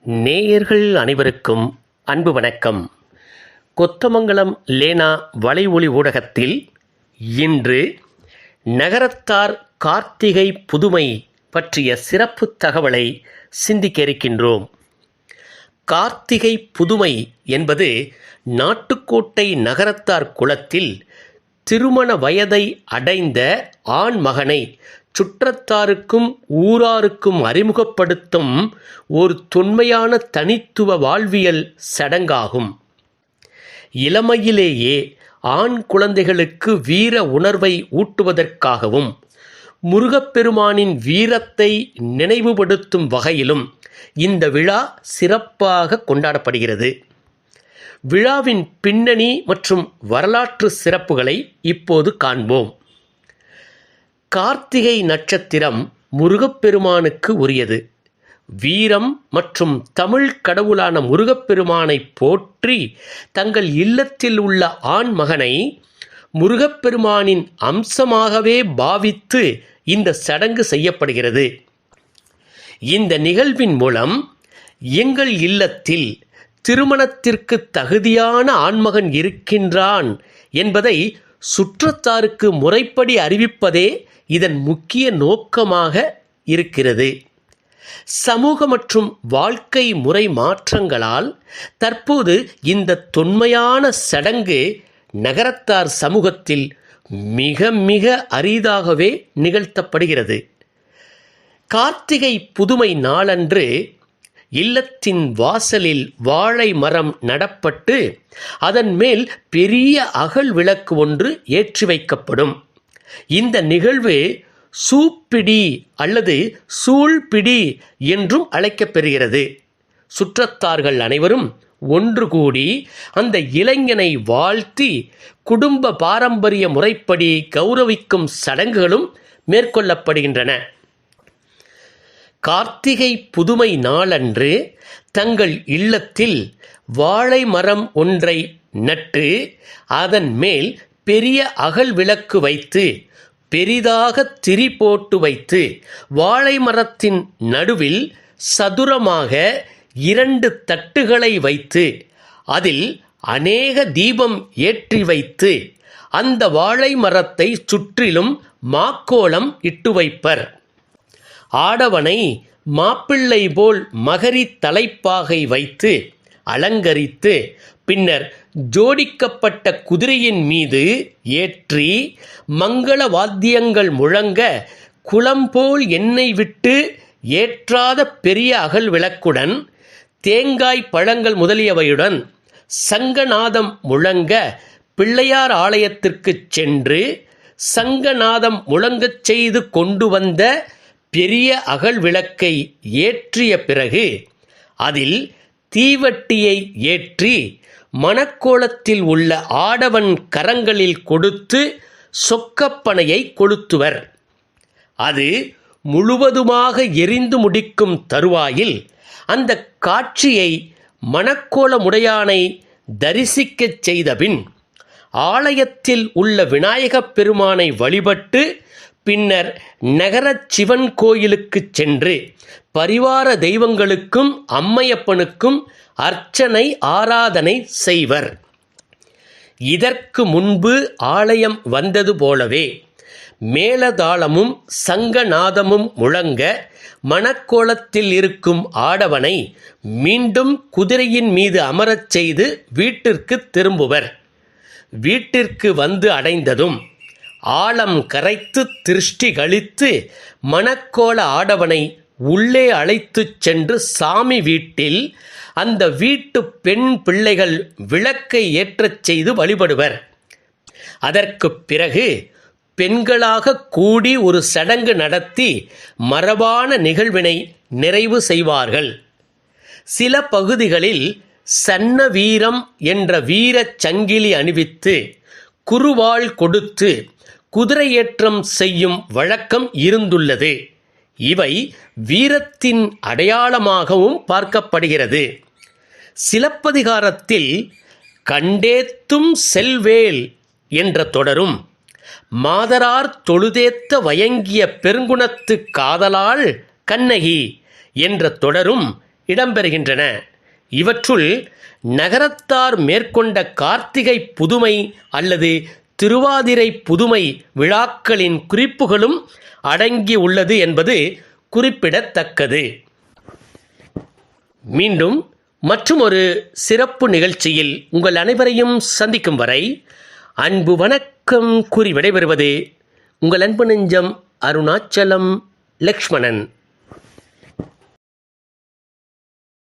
நேயர்கள் அனைவருக்கும் அன்பு வணக்கம். கொத்தமங்கலம் லேனா வலை ஒளி ஊடகத்தில் இன்று நகரத்தார் கார்த்திகை புதுமை பற்றிய சிறப்பு தகவலை சிந்திக்க இருக்கின்றோம். கார்த்திகை புதுமை என்பது நாட்டுக்கோட்டை நகரத்தார் குலத்தில் திருமண வயதை அடைந்த ஆண் மகனை சுற்றத்தாருக்கும் ஊராருக்கும் அறிமுகப்படுத்தும் ஒரு தொன்மையான தனித்துவ வாழ்வியல் சடங்காகும். இளமையிலேயே ஆண் குழந்தைகளுக்கு வீர உணர்வை ஊட்டுவதற்காகவும் முருகப்பெருமானின் வீரத்தை நினைவுபடுத்தும் வகையிலும் இந்த விழா சிறப்பாக கொண்டாடப்படுகிறது. விழாவின் பின்னணி மற்றும் வரலாற்று சிறப்புகளை இப்போது காண்போம். கார்த்திகை நட்சத்திரம் முருகப்பெருமானுக்கு உரியது. வீரம் மற்றும் தமிழ் கடவுளான முருகப்பெருமானை போற்றி தங்கள் இல்லத்தில் உள்ள ஆண் மகனை முருகப்பெருமானின் அம்சமாகவே பாவித்து இந்த சடங்கு செய்யப்படுகிறது. இந்த நிகழ்வின் மூலம் எங்கள் இல்லத்தில் திருமணத்திற்கு தகுதியான ஆண்மகன் இருக்கின்றான் என்பதை சுற்றத்தாருக்கு முறைப்படி அறிவிப்பதே இதன் முக்கிய நோக்கமாக இருக்கிறது. சமூக மற்றும் வாழ்க்கை முறை மாற்றங்களால் தற்போது இந்த தொன்மையான சடங்கு நகரத்தார் சமூகத்தில் மிக மிக அரிதாகவே நிகழ்த்தப்படுகிறது. கார்த்திகை புதுமை நாளன்று இல்லத்தின் வாசலில் வாழை மரம் நடப்பட்டு அதன் மேல் பெரிய அகல் விளக்கு ஒன்று ஏற்றி வைக்கப்படும். இந்த நிகழ்வு சூப்பிடி அல்லது சூழ்பிடி என்றும் அழைக்கப்பெறுகிறது. சுற்றத்தார்கள் அனைவரும் ஒன்று கூடி அந்த இளைஞனை வாழ்த்தி குடும்ப பாரம்பரிய முறைப்படி கௌரவிக்கும் சடங்குகளும் மேற்கொள்ளப்படுகின்றன. கார்த்திகை புதுமை நாளன்று தங்கள் இல்லத்தில் வாழை மரம் ஒன்றை நட்டு அதன் மேல் பெரிய அகல் விளக்கு வைத்து பெரிதாக திரி போட்டு வைத்து வாழை மரத்தின் நடுவில் சதுரமாக 2 தட்டுகளை வைத்து அதில் அநேக தீபம் ஏற்றி வைத்து அந்த வாழை மரத்தை சுற்றிலும் மாக்கோலம் இட்டு வைப்பர். ஆடவனை மாப்பிள்ளை போல் மகரி தலைப்பாகை வைத்து அலங்கரித்து பின்னர் ஜோடிக்கப்பட்ட குதிரையின் மீது ஏற்றி மங்கள வாத்தியங்கள் முழங்க குளம்போல் எண்ணெய் விட்டு ஏற்றாத பெரிய அகல் விளக்குடன் தேங்காய் பழங்கள் முதலியவையுடன் சங்கநாதம் முழங்க பிள்ளையார் ஆலயத்திற்கு சென்று சங்கநாதம் முழங்கச் செய்து கொண்டு வந்த பெரிய அகல் விளக்கை ஏற்றிய பிறகு அதில் தீவட்டியை ஏற்றி மணக்கோலத்தில் உள்ள ஆடவன் கரங்களில் கொடுத்து சொக்கப்பனையை கொளுத்துவர். அது முழுவதுமாக எரிந்து முடிக்கும் தருவாயில் அந்த காட்சியை மணக்கோலமுடையானை தரிசிக்கச் செய்தபின் ஆலயத்தில் உள்ள விநாயகப் பெருமானை வழிபட்டு பின்னர் நகரச் சிவன் கோயிலுக்கு சென்று பரிவார தெய்வங்களுக்கும் அம்மையப்பனுக்கும் அர்ச்சனை ஆராதனை செய்வர். இதற்கு முன்பு ஆலயம் வந்தது போலவே மேளதாளமும் சங்கநாதமும் முழங்க மணக்கோலத்தில் இருக்கும் ஆடவனை மீண்டும் குதிரையின் மீது அமரச் செய்து வீட்டிற்கு திரும்புவர். வீட்டிற்கு வந்து அடைந்ததும் ஆலம் கரைத்து திருஷ்டி கழித்து மணக்கோல ஆடவனை உள்ளே அழைத்துச் சென்று சாமி வீட்டில் அந்த வீட்டு பெண் பிள்ளைகள் விளக்கை ஏற்றச் செய்து வழிபடுவர். அதற்கு பிறகு பெண்களாக கூடி ஒரு சடங்கு நடத்தி மரபான நிகழ்வினை நிறைவு செய்வார்கள். சில பகுதிகளில் சன்ன வீரம் என்ற வீரச் சங்கிலி அணிவித்து குருவாள் கொடுத்து குதிரையேற்றம் செய்யும் வழக்கம் இருந்துள்ளது. இவை வீரத்தின் அடையாளமாகவும் பார்க்கப்படுகிறது. சிலப்பதிகாரத்தில் கண்டேத்தும் செல்வேல் என்ற தொடரும் மாதரார் தொழுதேத்த வயங்கிய பெருங்குணத்து காதலால் கண்ணகி என்ற தொடரும் இடம்பெறுகின்றன. இவற்றுள் நகரத்தார் மேற்கொண்ட கார்த்திகை புதுமை அல்லது திருவாதிரை புதுமை விழாக்களின் குறிப்புகளும் அடங்கி உள்ளது என்பது குறிப்பிடத்தக்கது. மீண்டும் மற்றும் ஒரு சிறப்பு நிகழ்ச்சியில் உங்கள் அனைவரையும் சந்திக்கும் வரை அன்பு வணக்கம் கூறி விடைபெறுவது உங்கள் அன்பு நெஞ்சம் அருணாச்சலம் லக்ஷ்மணன்.